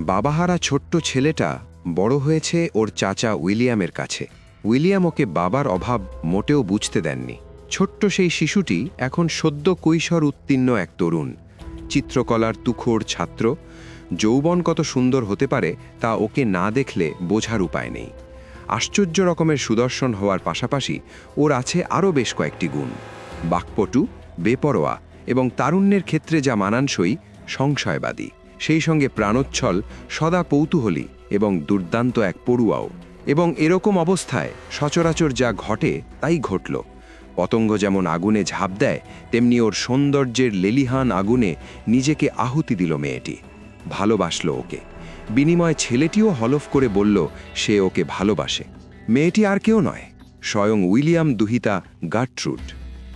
বাবাহারা ছোট্ট ছেলেটা বড় হয়েছে ওর চাচা উইলিয়ামের কাছে। উইলিয়াম ওকে বাবার অভাব মোটেও বুঝতে দেননি। ছোট্ট সেই শিশুটি এখন সদ্য কৈশোর উত্তীর্ণ এক তরুণ, চিত্রকলার তুখোড় ছাত্র। যৌবন কত সুন্দর হতে পারে তা ওকে না দেখলে বোঝার উপায় নেই। আশ্চর্য রকমের সুদর্শন হওয়ার পাশাপাশি ওর আছে আরও বেশ কয়েকটি গুণ: বাকপটু, বেপরোয়া এবং তারুণ্যের ক্ষেত্রে যা মানানসই, সংশয়বাদী। সেই সঙ্গে প্রাণোচ্ছল, সদা কৌতূহলী এবং দুর্দান্ত এক পড়ুয়াও। এবং এরকম অবস্থায় সচরাচর যা ঘটে তাই ঘটল। পতঙ্গ যেমন আগুনে ঝাঁপ দেয়, তেমনি ওর সৌন্দর্যের লেলিহান আগুনে নিজেকে আহুতি দিল মেয়েটি। ভালোবাসল ওকে। বিনিময়ে ছেলেটিও হলফ করে বলল সে ওকে ভালোবাসে। মেয়েটি আর কেউ নয়, স্বয়ং উইলিয়াম দুহিতা গার্ট্রুড।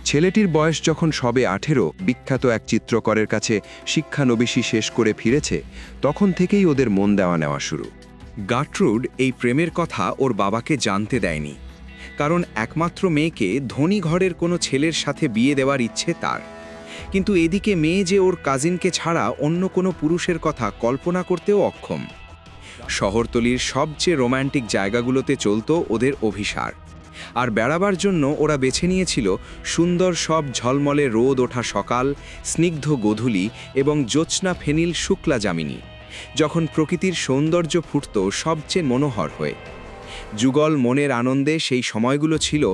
ছেলেটির বয়স যখন সবে 18, বিখ্যাত এক চিত্রকরের কাছে শিক্ষানবিশি শেষ করে ফিরেছে, তখন থেকেই ওদের মন দেওয়া নেওয়া শুরু। গার্ট্রুড এই প্রেমের কথা ওর বাবাকে জানতে দেয়নি, কারণ একমাত্র মেয়েকে ধনী ঘরের কোনো ছেলের সাথে বিয়ে দেওয়ার ইচ্ছে তার। কিন্তু এদিকে মেয়ে যে ওর কাজিনকে ছাড়া অন্য কোনো পুরুষের কথা কল্পনা করতেও অক্ষম। শহরতলির সবচেয়ে রোম্যান্টিক জায়গাগুলোতে চলত ওদের অভিসার, আর বেড়াবার জন্য ওরা বেছে নিয়েছিল সুন্দর সব ঝলমলে রোদ ওঠা সকাল, স্নিগ্ধ গোধূলি এবং জ্যোৎস্না ফেনিল শুক্লা যামিনী, যখন প্রকৃতির সৌন্দর্য ফুটত সবচেয়ে মনোহর হয়ে। যুগল মনের আনন্দে সেই সময়গুলো ছিল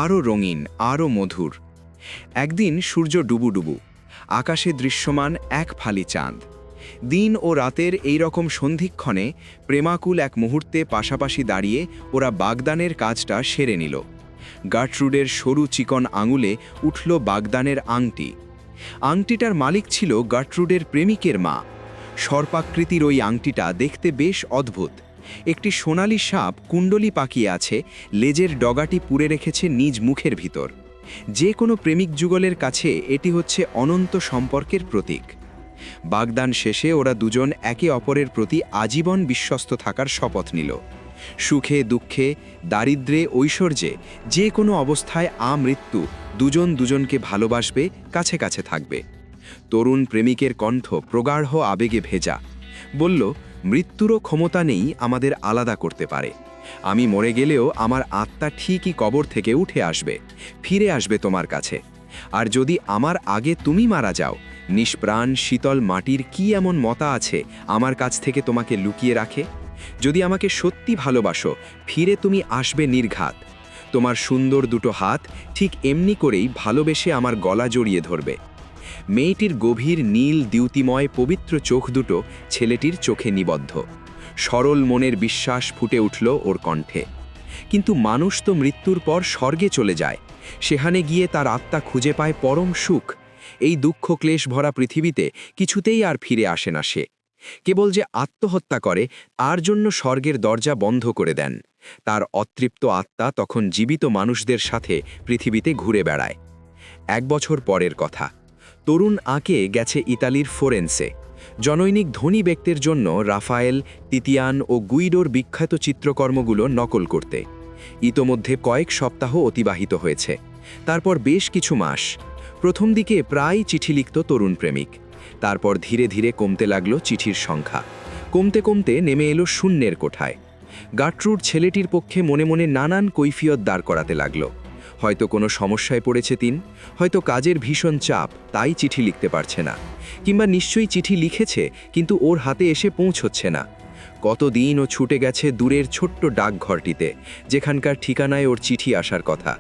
আরও রঙিন, আরও মধুর। একদিন সূর্য ডুবু, আকাশে দৃশ্যমান এক ফালি চাঁদ। দিন ও রাতের এই রকম সন্ধিক্ষণে প্রেমাকুল এক মুহূর্তে পাশাপাশি দাঁড়িয়ে ওরা বাগদানের কাজটা সেরে নিল। গার্ট্রুডের সরু চিকন আঙুলে উঠল বাগদানের আংটি। আংটিটার মালিক ছিল গার্ট্রুডের প্রেমিকের মা। সর্পাকৃতির ওই আংটিটা দেখতে বেশ অদ্ভুত। একটি সোনালি সাপ কুণ্ডলি পাকিয়ে আছে, লেজের ডগাটি পুড়ে রেখেছে নিজ মুখের ভিতর। যে কোনো প্রেমিক যুগলের কাছে এটি হচ্ছে অনন্ত সম্পর্কের প্রতীক। বাগদান শেষে ওরা দুজন একে অপরের প্রতি আজীবন বিশ্বস্ত থাকার শপথ নিল। সুখে দুঃখে, দারিদ্র্যে ঐশ্বর্যে, যে কোনো অবস্থায় আমৃত্যু দুজন দুজনকে ভালোবাসবে, কাছে কাছে থাকবে। তরুণ প্রেমিকের কণ্ঠ প্রগাঢ় আবেগে ভেজা। বলল, মৃত্যুরও ক্ষমতা নেই আমাদের আলাদা করতে পারে। আমি মরে গেলেও আমার আত্মা ঠিকই কবর থেকে উঠে আসবে, ফিরে আসবে তোমার কাছে। আর যদি আমার আগে তুমি মারা যাও, নিষ্প্রাণ শীতল মাটির কি এমন মতা আছে আমার কাছ থেকে তোমাকে লুকিয়ে রাখে? যদি আমাকে সত্যি ভালোবাসো, ফিরে তুমি আসবে নির্ঘাত। তোমার সুন্দর দুটো হাত ঠিক এমনি করেই ভালোবেসে আমার গলা জড়িয়ে ধরবে। মেয়েটির গভীর নীল দ্যুতিময় পবিত্র চোখ দুটো ছেলেটির চোখে নিবদ্ধ। সরল মনের বিশ্বাস ফুটে উঠল ওর কণ্ঠে। কিন্তু মানুষ তো মৃত্যুর পর স্বর্গে চলে যায়, সেখানে গিয়ে তার আত্মা খুঁজে পায় পরম সুখ। এই দুঃখ ক্লেশ ভরা পৃথিবীতে কিছুতেই আর ফিরে আসে না সে। কেবল যে আত্মহত্যা করে তার জন্য স্বর্গের দরজা বন্ধ করে দেন। তার অতৃপ্ত আত্মা তখন জীবিত মানুষদের সাথে পৃথিবীতে ঘুরে বেড়ায়। 1 বছর পরের কথা। তরুণ আঁকে গেছে ইতালির ফোরেন্সে, জনৈনিক ধনী ব্যক্তির জন্য রাফায়েল, তিতিয়ান ও গুইডোর বিখ্যাত চিত্রকর্মগুলো নকল করতে। ইতোমধ্যে কয়েক সপ্তাহ অতিবাহিত হয়েছে, তারপর বেশ কিছু মাস। প্রথম দিকে প্রায় চিঠি লিখত তরুণ প্রেমিক। তারপর ধীরে ধীরে কমতে লাগলো চিঠির সংখ্যা। কমতে কমতে নেমে এলো শূন্যের কোঠায়। গার্ট্রুড ছেলেটির পক্ষে মনে মনে নানান কৈফিয়ত দাঁড় করাতে লাগলো। হয়তো কোনো সমস্যায় পড়েছে তিন, হয়তো কাজের ভীষণ চাপ, তাই চিঠি লিখতে পারছে না, কিংবা নিশ্চয়ই চিঠি লিখেছে কিন্তু ওর হাতে এসে পৌঁছচ্ছে না। কতদিন ও ছুটে গেছে দূরের ছোট্ট ডাকঘরটিতে, যেখানকার ঠিকানায় ওর চিঠি আসার কথা।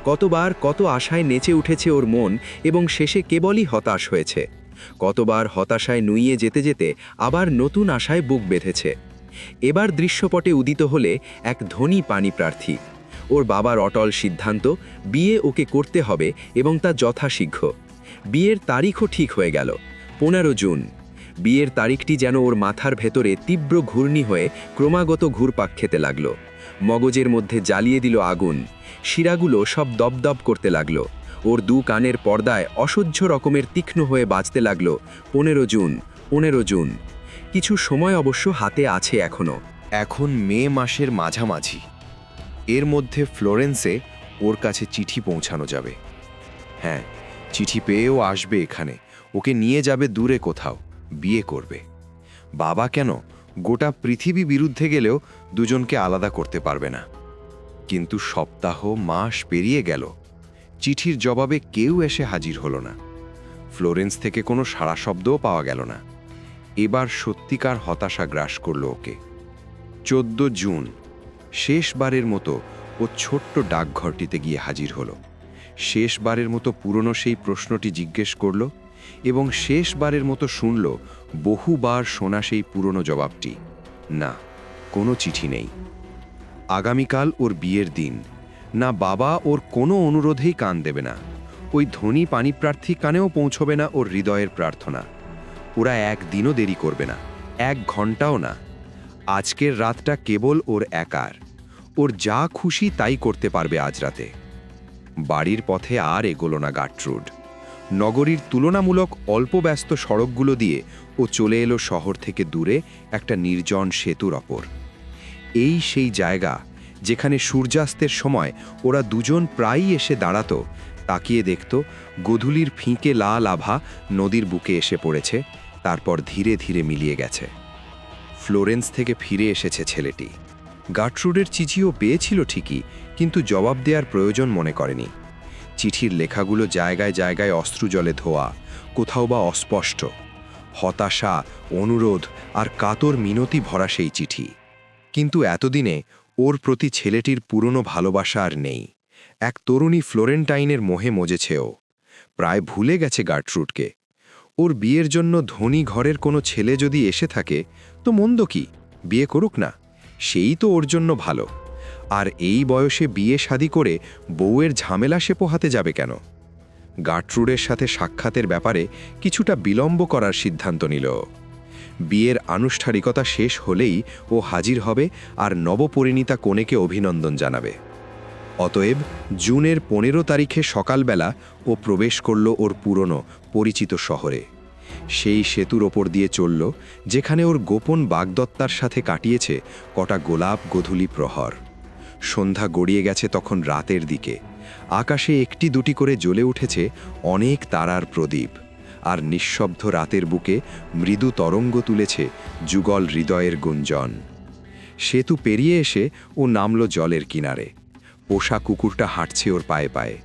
কতবার কত আশায় নেচে উঠেছে ওর মন এবং শেষে কেবলই হতাশ হয়েছে। কতবার হতাশায় নুইয়ে যেতে যেতে আবার নতুন আশায় বুক বেঁধেছে। এবার দৃশ্যপটে উদিত হলে এক ধনী পানি প্রার্থী। ওর বাবার অটল সিদ্ধান্ত, বিয়ে ওকে করতে হবে এবং তা যথাশীঘ্র। বিয়ের তারিখও ঠিক হয়ে গেল, 15 জুন। বিয়ের তারিখটি যেন ওর মাথার ভেতরে তীব্র ঘূর্ণি হয়ে ক্রমাগত ঘুরপাক খেতে লাগলো। মগজের মধ্যে জ্বালিয়ে দিল আগুন। শিরাগুলো সব দপদপ করতে লাগলো। ওর 2 কানের পর্দায় অসহ্য রকমের তীক্ষ্ণ হয়ে বাজতে লাগলো, 15 জুন, 15 জুন। কিছু সময় অবশ্য হাতে আছে এখনো। এখন মে মাসের মাঝামাঝি। এর মধ্যে ফ্লোরেন্সে ওর কাছে চিঠি পৌঁছানো যাবে। হ্যাঁ, চিঠি পেয়েও আসবে এখানে, ওকে নিয়ে যাবে দূরে কোথাও, বিয়ে করবে। বাবা কেন, গোটা পৃথিবী বিরুদ্ধে গেলেও দুজনকে আলাদা করতে পারবে না। কিন্তু সপ্তাহ মাস পেরিয়ে গেল, চিঠির জবাবে কেউ এসে হাজির হলো না। ফ্লোরেন্স থেকে কোনো সাড়া শব্দও পাওয়া গেল না। এবার সত্যিকার হতাশা গ্রাস করল ওকে। 14 জুন শেষবারের মতো ও ছোট্ট ডাকঘরটিতে গিয়ে হাজির হলো। শেষবারের মতো পুরনো সেই প্রশ্নটি জিজ্ঞেস করল এবং শেষবারের মতো শুনল বহুবার শোনা সেই পুরনো জবাবটি, না, কোনো চিঠি নেই। আগামীকাল ওর বিয়ের দিন, না বাবা ওর কোনো অনুরোধেই কান দেবে না, ওই ধনী পানিপ্রার্থী কানেও পৌঁছবে না ওর হৃদয়ের প্রার্থনা। ওরা একদিনও দেরি করবে না, 1 ঘন্টাও না। আজকের রাতটা কেবল ওর একার। ওর যা খুশি তাই করতে পারবে আজ রাতে। বাড়ির পথে আর এগোলো না গার্ট্রুড। নগরীর তুলনামূলক অল্প ব্যস্ত সড়কগুলো দিয়ে ও চলে এলো শহর থেকে দূরে একটা নির্জন সেতুর ওপর। এই সেই জায়গা যেখানে সূর্যাস্তের সময় ওরা দুজন প্রায়ই এসে দাঁড়াতো, তাকিয়ে দেখত গোধূলির ফিকে লাল আভা নদীর বুকে এসে পড়েছে, তারপর ধীরে ধীরে মিলিয়ে গেছে। ফ্লোরেন্স থেকে ফিরে এসেছে ছেলেটি। গার্ট্রুডের চিঠিও পেয়েছিল ঠিকই, কিন্তু জবাব দেওয়ার প্রয়োজন মনে করেনি। চিঠির লেখাগুলো জায়গায় জায়গায় অশ্রুজলে ধোয়া, কোথাও বা অস্পষ্ট। হতাশা, অনুরোধ আর কাতর মিনতি ভরা সেই চিঠি। কিন্তু এতদিনে ওর প্রতি ছেলেটির পুরনো ভালোবাসা আর নেই। এক তরুণী ফ্লোরেন্টাইনের মোহে মজেছে ও। প্রায় ভুলে গেছে গার্ট্রুডকে। ওর বিয়ের জন্য ধনী ঘরের কোনো ছেলে যদি এসে থাকে তো মন্দ কি, বিয়ে করুক না, সেই তো ওর জন্য ভালো। আর এই বয়সে বিয়ে শাদী করে বউয়ের ঝামেলা সে পোহাতে যাবে কেন? গার্ট্রুডের সাথে সাক্ষাতের ব্যাপারে কিছুটা বিলম্ব করার সিদ্ধান্ত নিল। বিয়ের আনুষ্ঠানিকতা শেষ হলেই ও হাজির হবে আর নবপরিণীতা কনেকে অভিনন্দন জানাবে। অতএব জুনের 15 তারিখে সকালবেলা ও প্রবেশ করল ওর পুরনো পরিচিত শহরে। সেই সেতুর ওপর দিয়ে চলল যেখানে ওর গোপন বাগদত্তার সাথে কাটিয়েছে কটা গোলাপ গোধূলি প্রহর। সন্ধ্যা গড়িয়ে গেছে তখন রাতের দিকে। আকাশে একটি দুটি করে জ্বলে উঠেছে অনেক তারার প্রদীপ, আর নিঃশব্দ রাতের বুকে মৃদু তরঙ্গ তুলেছে যুগল হৃদয়ের গুঞ্জন। সেতু পেরিয়ে এসে ও নামল জলের কিনারে। পোষা কুকুরটা হাঁটছে ওর পায়ে পায়ে।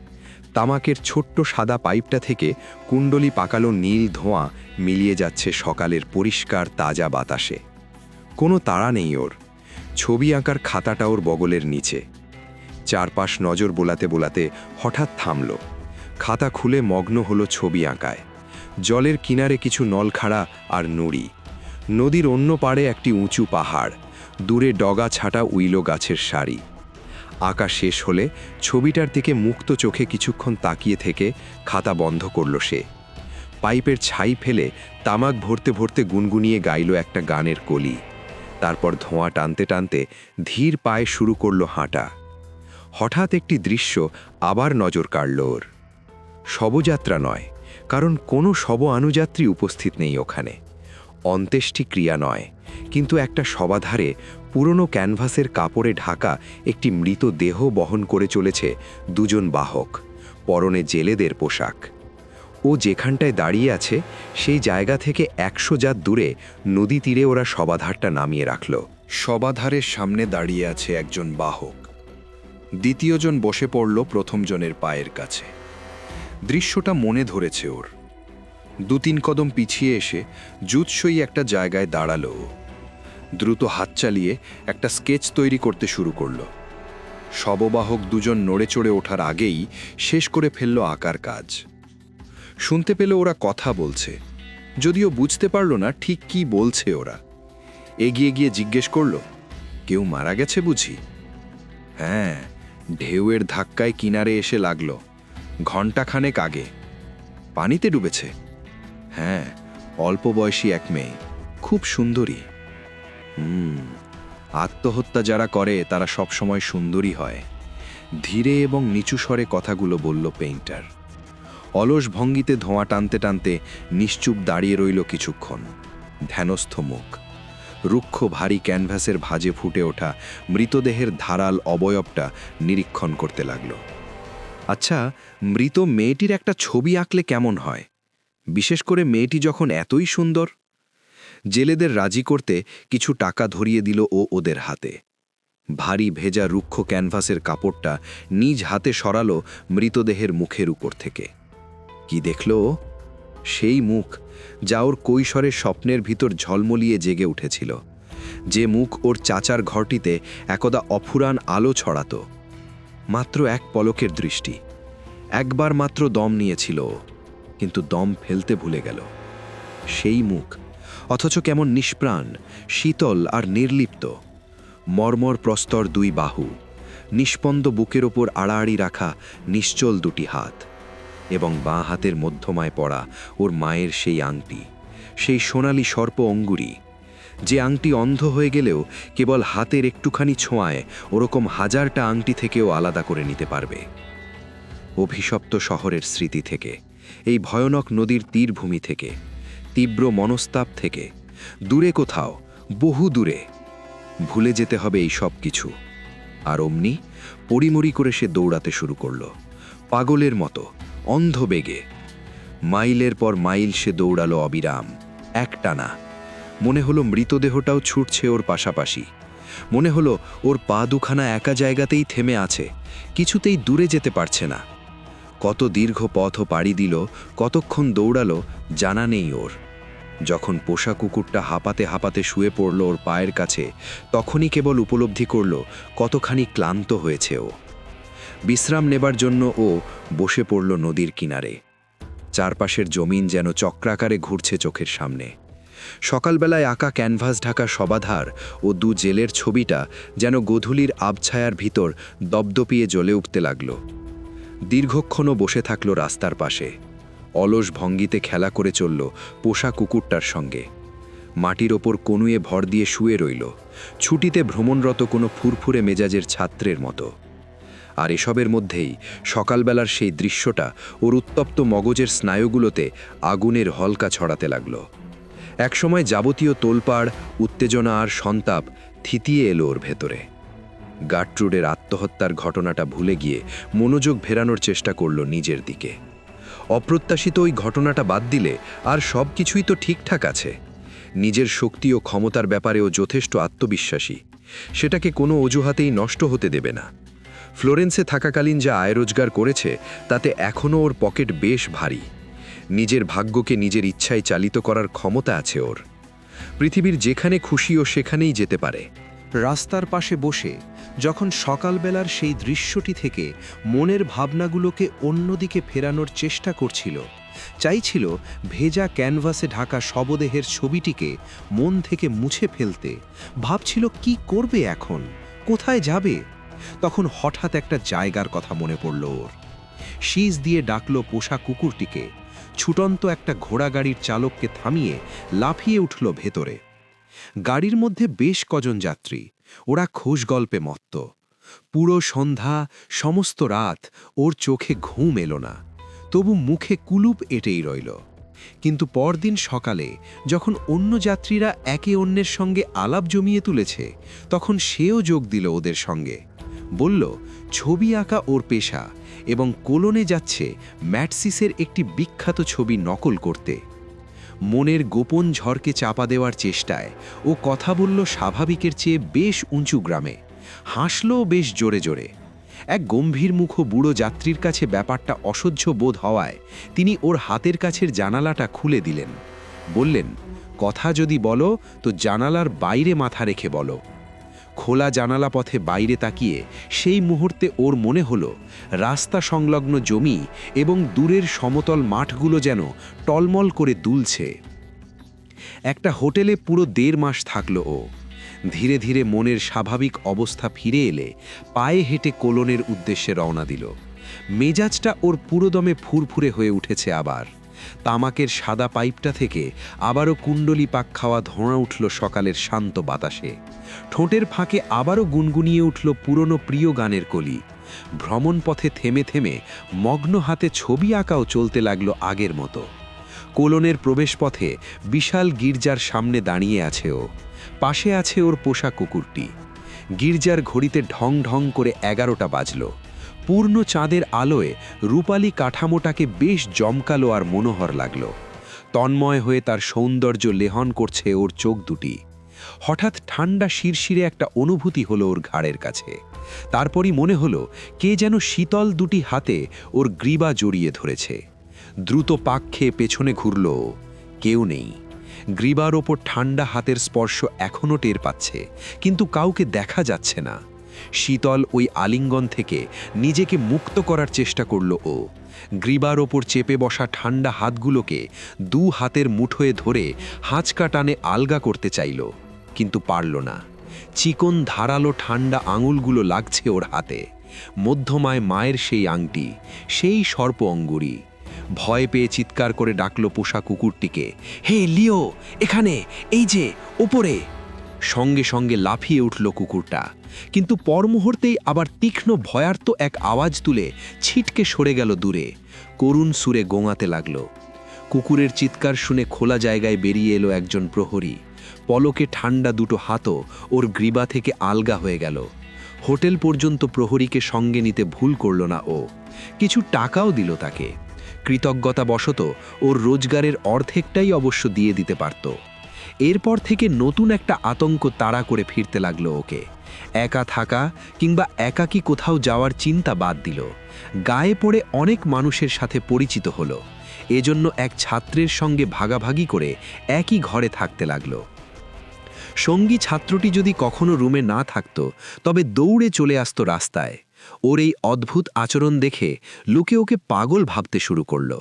তামাকের ছোট্ট সাদা পাইপটা থেকে কুণ্ডলি পাকালো নীল ধোঁয়া মিলিয়ে যাচ্ছে সকালের পরিষ্কার তাজা বাতাসে। কোনো তাড়া নেই ওর। ছবি আঁকার খাতাটা ওর বগলের নিচে। চারপাশ নজর বোলাতে বোলাতে হঠাৎ থামল। খাতা খুলে মগ্ন হলো ছবি আঁকায়। জলের কিনারে কিছু নলখাড়া আর নুড়ি। নদীর অন্য পাড়ে একটি উঁচু পাহাড়, দূরে ডগা ছাটা উইলো গাছের সারি। আঁকা শেষ হলে ছবিটার দিকে মুক্ত চোখে কিছুক্ষণ তাকিয়ে থেকে খাতা বন্ধ করল সে। পাইপের ছাই ফেলে তামাক ভরতে ভরতে গুনগুনিয়ে গাইল একটা গানের কলি। তারপর ধোঁয়া টানতে টানতে ধীর পায়ে শুরু করল হাঁটা। হঠাৎ একটি দৃশ্য আবার নজর কাড়ল ওর। শবযাত্রা নয়, কারণ কোনো শব আনুযাত্রী উপস্থিত নেই ওখানে। অন্ত্যেষ্টি ক্রিয়া নয়, কিন্তু একটা সবাধারে পুরনো ক্যানভাসের কাপড়ে ঢাকা একটি মৃত দেহ বহন করে চলেছে দুজন বাহক, পরনে জেলেদের পোশাক। ও যেখানটায় দাঁড়িয়ে আছে সেই জায়গা থেকে 100 জাত দূরে নদী তীরে ওরা সবাধারটা নামিয়ে রাখল। সবাধারের সামনে দাঁড়িয়ে আছে একজন বাহক। দ্বিতীয়জন বসে পড়ল প্রথমজনের পায়ের কাছে। দৃশ্যটা মনে ধরেছে ওর। 2-3 কদম পিছিয়ে এসে জুৎসই একটা জায়গায় দাঁড়ালো। দ্রুত হাত চালিয়ে একটা স্কেচ তৈরি করতে শুরু করল। শববাহক দুজন নড়ে চড়ে ওঠার আগেই শেষ করে ফেলল আঁকার কাজ। শুনতে পেল ওরা কথা বলছে, যদিও বুঝতে পারল না ঠিক কি বলছে ওরা। এগিয়ে গিয়ে জিজ্ঞেস করল, কেউ মারা গেছে বুঝি? হ্যাঁ, ঢেউয়ের ধাক্কায় কিনারে এসে লাগলো ঘণ্টাখানেক আগে। পানিতে ডুবেছে? হ্যাঁ, অল্প বয়সী এক মেয়ে, খুব সুন্দরী। আত্মহত্যা যারা করে তারা সবসময় সুন্দরী হয়। ধীরে এবং নিচু স্বরে কথাগুলো বলল পেইন্টার। অলস ভঙ্গিতে ধোঁয়া টানতে টানতে নিশ্চুপ দাঁড়িয়ে রইল কিছুক্ষণ, ধ্যানস্থ মুখ। রুক্ষ ভারী ক্যানভাসের ভাঁজে ফুটে ওঠা মৃতদেহের ধারাল অবয়বটা নিরীক্ষণ করতে লাগল। আচ্ছা, মৃত মেয়েটির একটা ছবি আঁকলে কেমন হয়, বিশেষ করে মেয়েটি যখন এতই সুন্দর? জেলেদের রাজি করতে কিছু টাকা ধরিয়ে দিল ও ওদের হাতে। ভারী ভেজা রুক্ষ ক্যানভাসের কাপড়টা নিজ হাতে সরালো মৃতদেহের মুখের উপর থেকে। কি দেখল ও? সেই মুখ যা ওর কৈশোরের স্বপ্নের ভিতর ঝলমলিয়ে জেগে উঠেছিল, যে মুখ ওর চাচার ঘরটিতে একদা অফুরান আলো ছড়াত। মাত্র এক পলকের দৃষ্টি, একবার মাত্র দম নিয়েছিল ও, কিন্তু দম ফেলতে ভুলে গেল। সেই মুখ, অথচ কেমন নিষ্প্রাণ, শীতল আর নির্লিপ্ত। মর্মর প্রস্তর দুই বাহু, নিষ্পন্দ বুকের ওপর আড়াআড়ি রাখা নিশ্চল দুটি হাত, এবং বাঁ হাতের মধ্যমায় পড়া ওর মায়ের সেই আংটি, সেই সোনালি সর্প অঙ্গুরি, যে আংটি অন্ধ হয়ে গেলেও কেবল হাতের একটুখানি ছোঁয়ায় ওরকম হাজারটা আংটি থেকেও আলাদা করে নিতে পারবে। অভিশপ্ত শহরের স্মৃতি থেকে, এই ভয়ানক নদীর তীরভূমি থেকে, তীব্র মনস্তাপ থেকে, দূরে কোথাও, বহু দূরে। ভুলে যেতে হবে এই সব কিছু। আর অমনি পরিমরি করে সে দৌড়াতে শুরু করল, পাগলের মতো, অন্ধ বেগে। মাইলের পর মাইল সে দৌড়ালো অবিরাম, একটানা। মনে হলো মৃতদেহটাও ছুটছে ওর পাশাপাশি। মনে হলো ওর পা দুখানা একা জায়গাতেই থেমে আছে, কিছুতেই দূরে যেতে পারছে না। কত দীর্ঘ পথও পাড়ি দিল, কতক্ষণ দৌড়ালো জানা নেই ওর। যখন পোষা কুকুরটা হাঁপাতে হাঁপাতে শুয়ে পড়ল ওর পায়ের কাছে, তখনই কেবল উপলব্ধি করল কতখানি ক্লান্ত হয়েছে ও। বিশ্রাম নেবার জন্য ও বসে পড়ল নদীর কিনারে। চারপাশের জমিন যেন চক্রাকারে ঘুরছে চোখের সামনে। সকালবেলায় আঁকা ক্যানভাস ঢাকা সবাধার ও দু জেলের ছবিটা যেন গোধূলির আবছায়ার ভিতর দপদপিয়ে জ্বলে উঠতে লাগল। দীর্ঘক্ষণও বসে থাকল রাস্তার পাশে, অলস ভঙ্গিতে খেলা করে চলল পোষা কুকুরটার সঙ্গে। মাটির ওপর কনুয়ে ভর দিয়ে শুয়ে রইল, ছুটিতে ভ্রমণরত কোনো ফুরফুরে মেজাজের ছাত্রের মতো। আর এসবের মধ্যেই সকালবেলার সেই দৃশ্যটা ওর উত্তপ্ত মগজের স্নায়ুগুলোতে আগুনের হলকা ছড়াতে লাগল। একসময় যাবতীয় তোলপাড়, উত্তেজনা আর সন্তাপ থিতিয়ে এলো ওর ভেতরে। গার্ট্রুডের আত্মহত্যার ঘটনাটা ভুলে গিয়ে মনোযোগ ফেরানোর চেষ্টা করল নিজের দিকে। অপ্রত্যাশিত ওই ঘটনাটা বাদ দিলে আর সব কিছুই তো ঠিকঠাক আছে। নিজের শক্তি ও ক্ষমতার ব্যাপারেও যথেষ্ট আত্মবিশ্বাসী, সেটাকে কোনো অজুহাতেই নষ্ট হতে দেবে না। ফ্লোরেন্সে থাকাকালীন যা আয় রোজগার করেছে তাতে এখনও ওর পকেট বেশ ভারী। নিজের ভাগ্যকে নিজের ইচ্ছায় চালিত করার ক্ষমতা আছে ওর। পৃথিবীর যেখানে খুশি ও সেখানেই যেতে পারে। রাস্তার পাশে বসে যখন সকালবেলার সেই দৃশ্যটি থেকে মনের ভাবনাগুলোকে অন্যদিকে ফেরানোর চেষ্টা করছিল, চাইছিল ভেজা ক্যানভাসে ঢাকা শবদেহের ছবিটিকে মন থেকে মুছে ফেলতে, ভাবছিল কি করবে এখন, কোথায় যাবে, তখন হঠাৎ একটা জায়গার কথা মনে পড়ল ওর। শীষ দিয়ে ডাকল পোষা কুকুরটিকে। ছুটন্ত একটা ঘোড়াগাড়ির চালককে থামিয়ে লাফিয়ে উঠল ভেতরে। গাড়ির মধ্যে বেশ কজন যাত্রী, ওরা খোশ গল্পে মত্ত। পুরো সন্ধ্যা, সমস্ত রাত ওর চোখে ঘুম এলো না, তবু মুখে কুলুপ এঁটেই রইল। কিন্তু পরদিন সকালে যখন অন্য যাত্রীরা একে অন্যের সঙ্গে আলাপ জমিয়ে তুলেছে, তখন সেও যোগ দিল ওদের সঙ্গে। বলল ছবি আঁকা ওর পেশা এবং কোলনে যাচ্ছে ম্যাটসিসের একটি বিখ্যাত ছবি নকল করতে। মনের গোপন ঝড়কে চাপা দেওয়ার চেষ্টায় ও কথা বলল স্বাভাবিকের চেয়ে বেশ উঁচু গ্রামে, হাসলও বেশ জোরে জোরে। এক গম্ভীর মুখ বুড়ো যাত্রীর কাছে ব্যাপারটা অসহ্য বোধ হওয়ায় তিনি ওর হাতের কাছের জানালাটা খুলে দিলেন। বললেন, কথা যদি বলো তো জানালার বাইরে মাথা রেখে বলো। খোলা জানালা পথে বাইরে তাকিয়ে সেই মুহূর্তে ওর মনে হলো রাস্তা সংলগ্ন জমি এবং দূরের সমতল মাঠগুলো যেন টলমল করে দুলছে। একটা হোটেলে পুরো 1.5 মাস থাকলো ও। ধীরে ধীরে মনের স্বাভাবিক অবস্থা ফিরে এলে পায়ে হেঁটে কোলনের উদ্দেশ্যে রওনা দিল। মেজাজটা ওর পুরোদমে ফুরফুরে হয়ে উঠেছে আবার। তামাকের সাদা পাইপটা থেকে আবারও কুণ্ডলি পাক খাওয়া ধোঁয়া উঠল সকালের শান্ত বাতাসে। ঠোঁটের ফাঁকে আবারও গুনগুনিয়ে উঠল পুরনো প্রিয় গানের কলি। ভ্রমণ পথে থেমে থেমে মগ্ন হাতে ছবি আঁকাও চলতে লাগলো আগের মতো। কোলনের প্রবেশপথে বিশাল গির্জার সামনে দাঁড়িয়ে আছে ও। পাশে আছে ওর পোষা কুকুরটি। গির্জার ঘড়িতে ঢং ঢং করে 11টা বাজল। পূর্ণ চাঁদের আলোয় রূপালী কাঠামোটাকে বেশ জমকালো আর মনোহর লাগল। তন্ময় হয়ে তার সৌন্দর্য লেহন করছে ওর চোখ দুটি। হঠাৎ ঠান্ডা শিরশিরে একটা অনুভূতি হলো ওর ঘাড়ের কাছে। তারপরই মনে হলো কে যেন শীতল দুটি হাতে ওর গ্রীবা জড়িয়ে ধরেছে। দ্রুত পাক খেয়ে পেছনে ঘুরল ও। কেউ নেই। গ্রীবার ওপর ঠান্ডা হাতের স্পর্শ এখনও টের পাচ্ছে, কিন্তু কাউকে দেখা যাচ্ছে না। শীতল ওই আলিঙ্গন থেকে নিজেকে মুক্ত করার চেষ্টা করল ও। গ্রীবার ওপর চেপে বসা ঠান্ডা হাতগুলোকে দু হাতের মুঠোয় ধরে হাঁচকা টানে আলগা করতে চাইল, কিন্তু পারল না। চিকন ধারালো ঠান্ডা আঙুলগুলো লাগছে ওর হাতে। মধ্যমায় মায়ের সেই আংটি, সেই সর্প অঙ্গুরি। ভয় পেয়ে চিৎকার করে ডাকল পোষা কুকুরটিকে, হে লিও, এখানে, এই যে ওপরে। সঙ্গে সঙ্গে লাফিয়ে উঠল কুকুরটা, কিন্তু পর মুহূর্তেই আবার তীক্ষ্ণ ভয়ার্ত এক আওয়াজ তুলে ছিটকে সরে গেল দূরে। করুণ সুরে গোঙাতে লাগল। কুকুরের চিৎকার শুনে খোলা জায়গায় বেরিয়ে এলো একজন প্রহরী। পলকে ঠান্ডা দুটো হাতও ওর গ্রীবা থেকে আলগা হয়ে গেল। হোটেল পর্যন্ত প্রহরীকে সঙ্গে নিতে ভুল করল না ও। কিছু টাকাও দিল তাকে। কৃতজ্ঞতাবশত ওর রোজগারের অর্ধেকটাই অবশ্য দিয়ে দিতে পারত। এরপর থেকে নতুন একটা আতঙ্ক তাড়া করে ফিরতে লাগলো ওকে। একা থাকা কিংবা একাকী কোথাও যাওয়ার চিন্তা বাদ দিল। গায়ে পড়ে অনেক মানুষের সাথে পরিচিত হলো। এজন্য এক ছাত্রের সঙ্গে ভাগাভাগি করে একই ঘরে থাকতে লাগলো। সঙ্গী ছাত্রটি যদি কখনো রুমে না থাকত, তবে দৌড়ে চলে আসতো রাস্তায়। ওর এই অদ্ভুত আচরণ দেখে লোকে ওকে পাগল ভাবতে শুরু করল।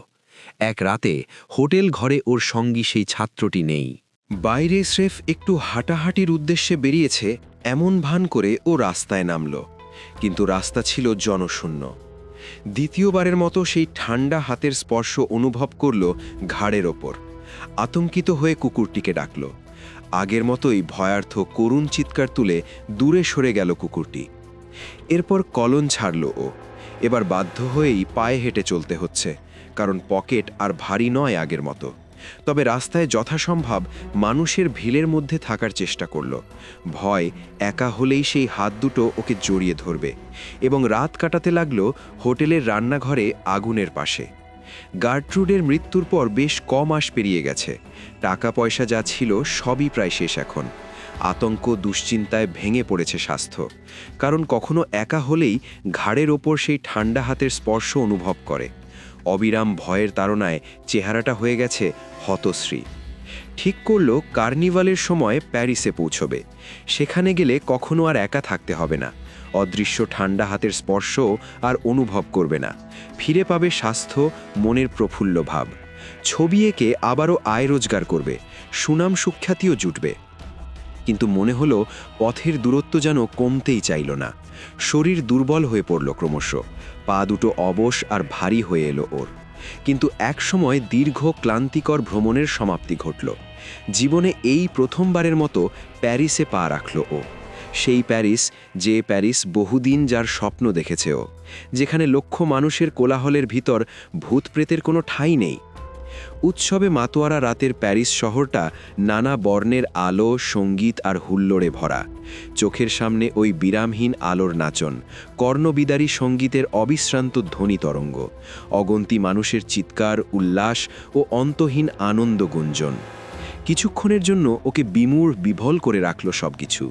এক রাতে হোটেল ঘরে ওর সঙ্গী সেই ছাত্রটি নেই। বাইরে স্রেফ একটু হাঁটাহাঁটির উদ্দেশ্যে বেরিয়েছে এমন ভান করে ও রাস্তায় নামল, কিন্তু রাস্তা ছিল জনশূন্য। দ্বিতীয়বারের মতো সেই ঠান্ডা হাতের স্পর্শ অনুভব করল ঘাড়ের ওপর। আতঙ্কিত হয়ে কুকুরটিকে ডাকল। আগের মতোই ভয়ার্থ করুণ চিৎকার তুলে দূরে সরে গেল কুকুরটি। এরপর কলন ছাড়ল ও। এবার বাধ্য হয়েই পায়ে হেঁটে চলতে হচ্ছে, কারণ পকেট আর ভারী নয় আগের মতো। তবে রাস্তায় যথাসম্ভব মানুষের ভিড়ের মধ্যে থাকার চেষ্টা করল। ভয় একা হলেই সেই হাত দুটো ওকে জড়িয়ে ধরবে, এবং রাত কাটাতে লাগলো হোটেলের রান্নাঘরে আগুনের পাশে। গার্ট্রুডের মৃত্যুর পর বেশ কম মাস পেরিয়ে গেছে। টাকা পয়সা যা ছিল সবই প্রায় শেষ এখন। আতঙ্ক দুশ্চিন্তায় ভেঙে পড়েছে স্বাস্থ্য, কারণ কখনো একা হলেই ঘাড়ের ওপর সেই ঠান্ডা হাতের স্পর্শ অনুভব করে। অবিরাম ভয়ের তাড়নায় চেহারাটা হয়ে গেছে হতশ্রী। ঠিক করল কার্নিভালের সময় প্যারিসে পৌঁছবে। সেখানে গেলে কখনো আর একা থাকতে হবে না। অদৃশ্য ঠান্ডা হাতের স্পর্শ আর অনুভব করবে না। ফিরে পাবে স্বাস্থ্য, মনের প্রফুল্ল ভাব। ছবি এঁকে আবারও আয় রোজগার করবে, সুনাম সুখ্যাতিও জুটবে। কিন্তু মনে হলো পথের দূরত্ব যেন কমতেই চাইল না। শরীর দুর্বল হয়ে পড়ল ক্রমশ। পা দুটো অবশ আর ভারী হয়ে এলো ওর। কিন্তু একসময় দীর্ঘ ক্লান্তিকর ভ্রমণের সমাপ্তি ঘটল। জীবনে এই প্রথমবারের মতো প্যারিসে পা রাখল ও। সেই প্যারিস, যে প্যারিস বহুদিন যার স্বপ্ন দেখেছে ও, যেখানে লক্ষ মানুষের কোলাহলের ভিতর ভূতপ্রেতের কোনো ঠাঁই নেই। উৎসবে মাতোয়ারা রাতের প্যারিস শহরটা নানা বর্ণের আলো, সঙ্গীত আর হুল্লোড়ে ভরা। চোখের সামনে ওই বিরামহীন আলোর নাচন, কর্ণবিদারী সঙ্গীতের অবিশ্রান্ত ধ্বনি তরঙ্গ, অগন্তি মানুষের চিৎকার, উল্লাস ও অন্তহীন আনন্দ গুঞ্জন। কিছুক্ষণের জন্য ওকে বিমূঢ় বিভল করে রাখল সবকিছু।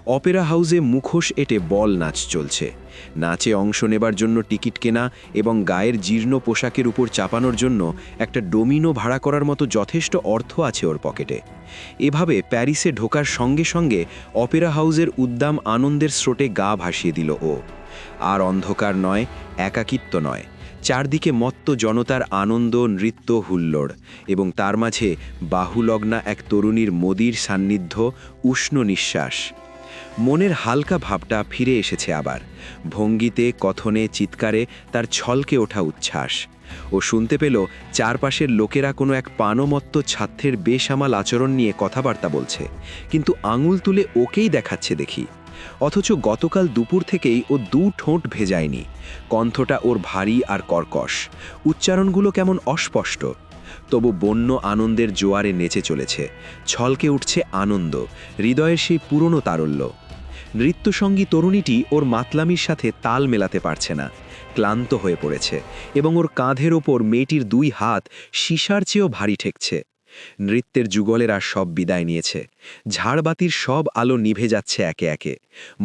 অপেরা হাউসে মুখোশ এঁটে বল নাচ চলছে। নাচে অংশ নেবার জন্য টিকিট কেনা এবং গায়ের জীর্ণ পোশাকের উপর চাপানোর জন্য একটা ডোমিনো ভাড়া করার মতো যথেষ্ট অর্থ আছে ওর পকেটে। এভাবে প্যারিসে ঢোকার সঙ্গে সঙ্গে অপেরা হাউসের উদ্দাম আনন্দের স্রোতে গা ভাসিয়ে দিল ও। আর অন্ধকার নয়, একাকিত্ব নয়, চারদিকে মত্ত জনতার আনন্দ, নৃত্য, হুল্লোড়, এবং তার মাঝে বাহুলগ্না এক তরুণীর মদির সান্নিধ্য, উষ্ণ নিঃশ্বাস। মনের হালকা ভাবটা ফিরে এসেছে আবার। ভঙ্গিতে, কথনে, চিৎকারে তার ছলকে ওঠা উচ্ছ্বাস। ও শুনতে পেল চারপাশের লোকেরা কোনো এক পানমত্ত ছাত্রের বেসামাল আচরণ নিয়ে কথাবার্তা বলছে, কিন্তু আঙুল তুলে ওকেই দেখাচ্ছে দেখি। অথচ গতকাল দুপুর থেকেই ও দু ঠোঁট ভেজায়নি। কণ্ঠটা ওর ভারী আর কর্কশ, উচ্চারণগুলো কেমন অস্পষ্ট। তবু বন্য আনন্দের জোয়ারে নেচে চলেছে। ছলকে উঠছে আনন্দ, হৃদয়ের সেই পুরনো তারল্য। নৃত্যসঙ্গী তরুণীটি ওর মাতলামির সাথে তাল মেলাতে পারছে না। ক্লান্ত হয়ে পড়েছে এবং ওর কাঁধের ওপর মেয়েটির 2 হাত সীসার চেয়েও ভারী ঠেকছে। নৃত্যের যুগলেরা সব বিদায় নিয়েছে। ঝাড়বাতির সব আলো নিভে যাচ্ছে একে একে।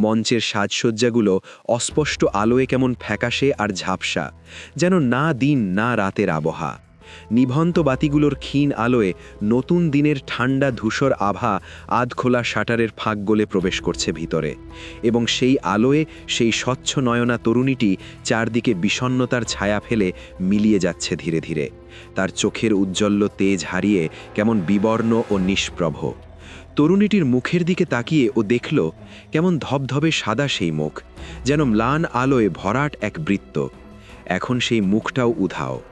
মঞ্চের সাজসজ্জাগুলো অস্পষ্ট আলোয় কেমন ফ্যাকাশে আর ঝাপসা, যেন না দিন না রাতের আবহা। নিভন্ত বাতিগুলোর ক্ষীণ আলোয় নতুন দিনের ঠান্ডা ধূসর আভা আধখোলা শাটারের ফাঁক গলে প্রবেশ করছে ভিতরে, এবং সেই আলোয় সেই স্বচ্ছ নয়না তরুণীটি চারদিকে বিষণ্ণতার ছায়া ফেলে মিলিয়ে যাচ্ছে ধীরে ধীরে, তার চোখের উজ্জ্বল্য তেজ হারিয়ে কেমন বিবর্ণ ও নিষ্প্রভ। তরুণীটির মুখের দিকে তাকিয়ে ও দেখল কেমন ধবধবে সাদা সেই মুখ, যেন ম্লান আলোয় ভরাট এক বৃত্ত। এখন সেই মুখটাও উধাও।